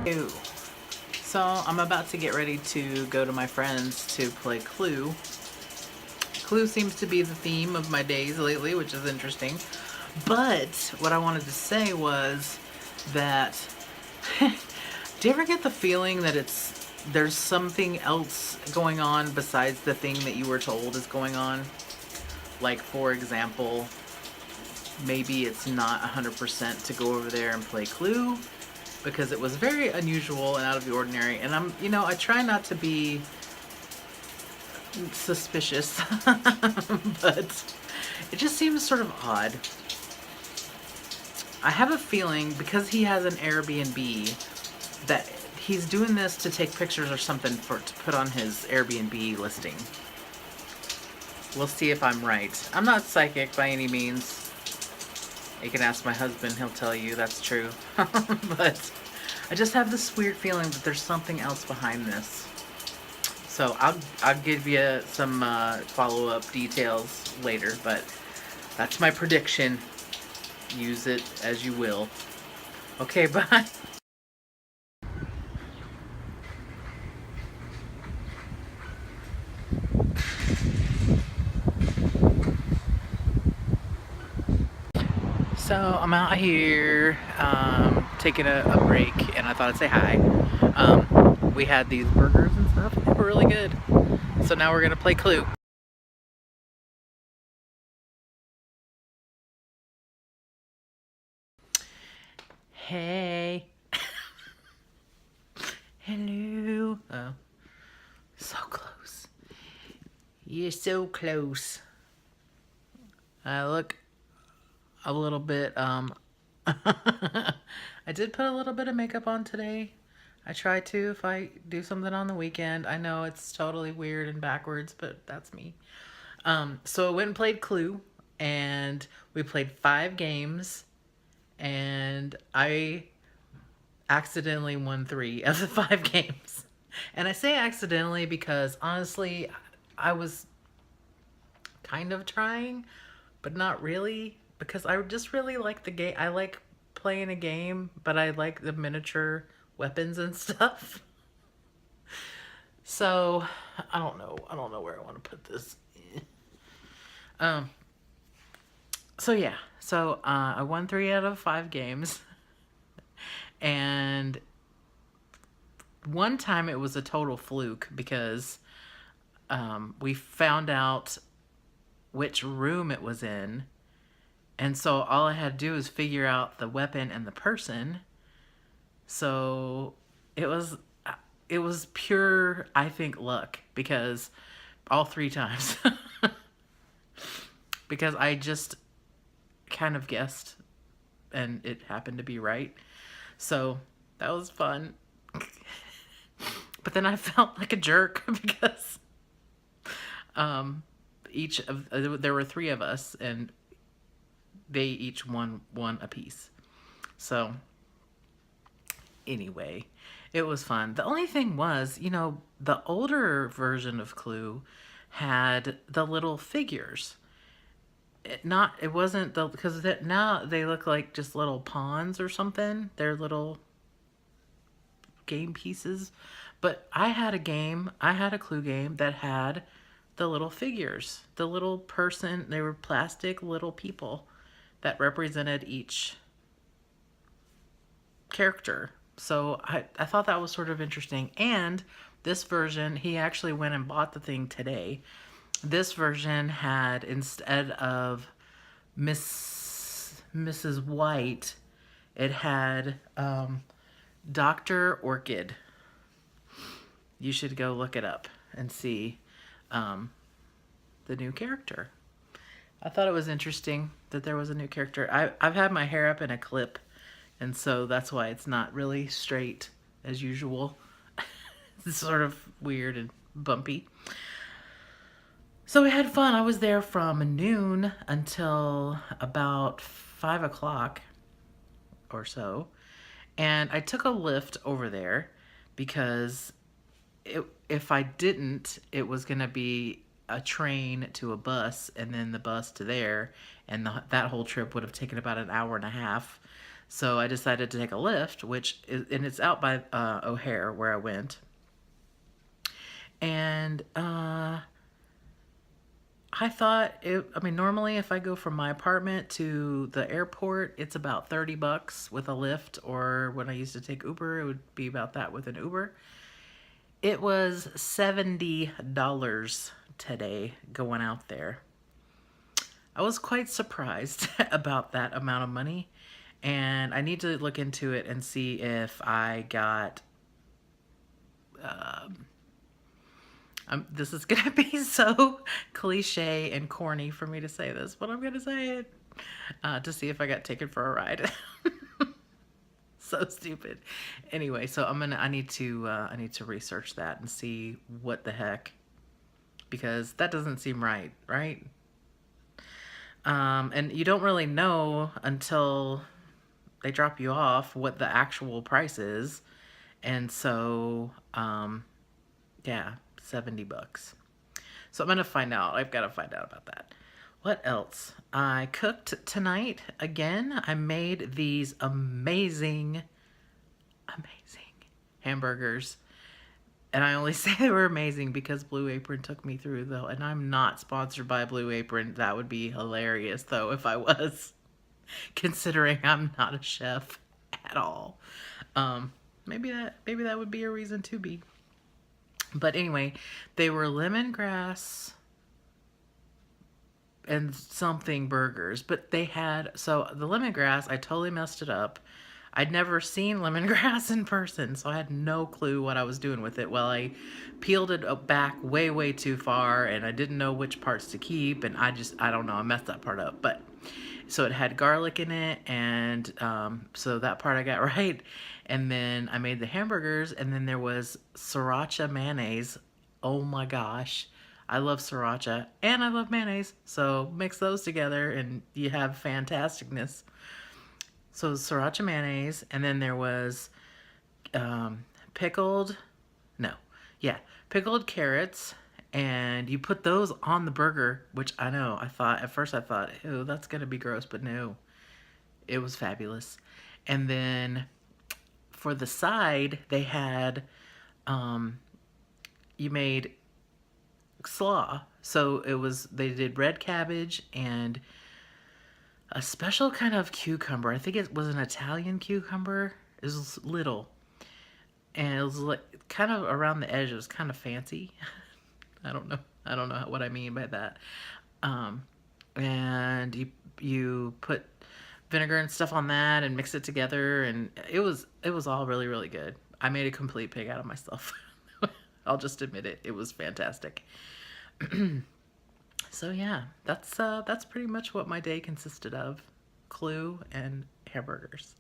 Ew. So I'm about to get ready to go to my friends to play Clue. Clue seems to be the theme of my days lately, which is interesting. But what I wanted to say was that do you ever get the feeling that there's something else going on besides the thing that you were told is going on? Like, for example, maybe it's not 100% to go over there and play Clue because it was very unusual and out of the ordinary. And I try not to be suspicious, but it just seems sort of odd. I have a feeling because he has an Airbnb that he's doing this to take pictures or something to put on his Airbnb listing. We'll see if I'm right. I'm not psychic by any means. You can ask my husband, he'll tell you that's true. But I just have this weird feeling that there's something else behind this. So I'll give you some follow-up details later, but that's my prediction. Use it as you will. Okay, bye. So I'm out here taking a break, and I thought I'd say hi. We had these burgers and stuff. They were really good. So now we're gonna play Clue. Hey. Hello. Oh, so close. You're so close. I look a little bit, I did put a little bit of makeup on today. I try to if I do something on the weekend. I know it's totally weird and backwards, but that's me. So I went and played Clue, and we played 5 games, and I accidentally won 3 of the 5 games. And I say accidentally because honestly, I was kind of trying, but not really, because I just really like the game. I like playing a game, but I like the miniature weapons and stuff. So I don't know where I want to put this. Um so yeah, so I won 3 out of 5 games, and one time it was a total fluke because we found out which room it was in, and so all I had to do was figure out the weapon and the person. So it was pure, I think, luck, because all 3 times because I just kind of guessed and it happened to be right. So that was fun. But then I felt like a jerk because each of there were 3 of us, and they each won 1 apiece. So anyway, it was fun. The only thing was, the older version of Clue had the little figures. It wasn't because now they look like just little pawns or something. They're little game pieces. But I had a Clue game that had the little figures, the little person. They were plastic little people that represented each character. So I thought that was sort of interesting. And this version, he actually went and bought the thing today. This version had, instead of Mrs. White, it had Dr. Orchid. You should go look it up and see the new character. I thought it was interesting that there was a new character. I've had my hair up in a clip, and so that's why it's not really straight as usual. It's sort of weird and bumpy. So we had fun. I was there from noon until about 5 o'clock or so. And I took a lift over there because if I didn't, it was going to be a train to a bus and then the bus to there. And that whole trip would have taken about an hour and a half. So I decided to take a Lyft, and it's out by O'Hare where I went. And I thought I mean, normally if I go from my apartment to the airport, it's about $30 with a Lyft, or when I used to take Uber, it would be about that with an Uber. It was $70 today going out there. I was quite surprised about that amount of money, and I need to look into it and see if I got this is gonna be so cliche and corny for me to say this, but I'm gonna say it to see if I got taken for a ride. So stupid. Anyway, so I need to research that and see what the heck, because that doesn't seem right, right? And you don't really know until they drop you off what the actual price is, and so yeah, $70. So I'm gonna find out. I've got to find out about that. What else? I cooked tonight again. I made these amazing hamburgers. And I only say they were amazing because Blue Apron took me through though. And I'm not sponsored by Blue Apron. That would be hilarious though if I was, considering I'm not a chef at all. Maybe that would be a reason to be. But anyway, they were lemongrass and something burgers, but they had, so the lemongrass, I totally messed it up. I'd never seen lemongrass in person, so I had no clue what I was doing with it. Well, I peeled it back way, way too far, and I didn't know which parts to keep, and I don't know, I messed that part up. But so it had garlic in it, and so that part I got right. And then I made the hamburgers, and then there was sriracha mayonnaise. Oh my gosh. I love sriracha and I love mayonnaise, so mix those together and you have fantasticness. So sriracha mayonnaise, and then there was pickled, no, yeah, pickled carrots, and you put those on the burger, which I know, at first I thought, ew, that's gonna be gross, but no, it was fabulous. And then for the side, they had, you made slaw. So they did red cabbage and a special kind of cucumber. I think it was an Italian cucumber. It was little. And it was like kind of around the edge. It was kind of fancy. I don't know. I don't know what I mean by that. And you put vinegar and stuff on that and mix it together, and it was all really, really good. I made a complete pig out of myself. I'll just admit it. It was fantastic. So yeah, that's pretty much what my day consisted of. Clue and hamburgers.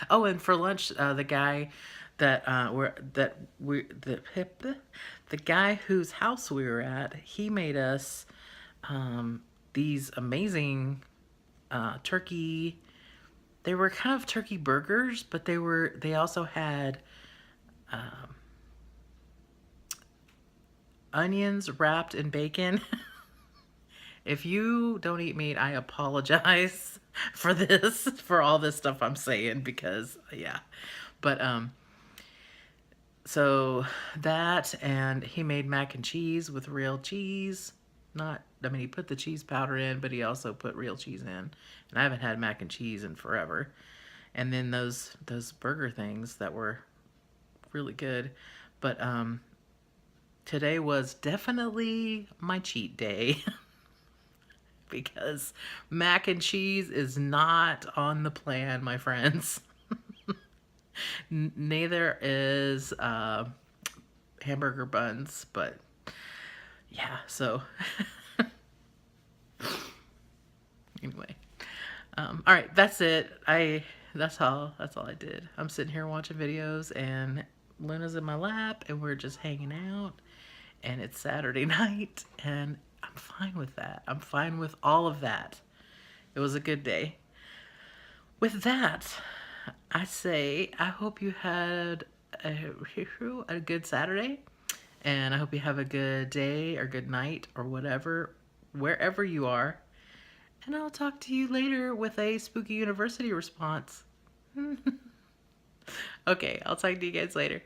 Oh, and for lunch, the guy the guy whose house we were at, he made us these amazing turkey. They were kind of turkey burgers, but they also had onions wrapped in bacon. If you don't eat meat, I apologize for all this stuff I'm saying, because yeah. But so that, and he made mac and cheese with real cheese. He put the cheese powder in, but he also put real cheese in. And I haven't had mac and cheese in forever. And then those burger things that were really good. But today was definitely my cheat day. Because mac and cheese is not on the plan, my friends. Neither is hamburger buns, but yeah, so anyway. All right, that's it. That's all I did. I'm sitting here watching videos, and Luna's in my lap, and we're just hanging out, and it's Saturday night, and I'm fine with that. I'm fine with all of that. It was a good day. With that, I say I hope you had a good Saturday, and I hope you have a good day or good night or whatever, wherever you are. And I'll talk to you later with a Spooky University response. Okay, I'll talk to you guys later.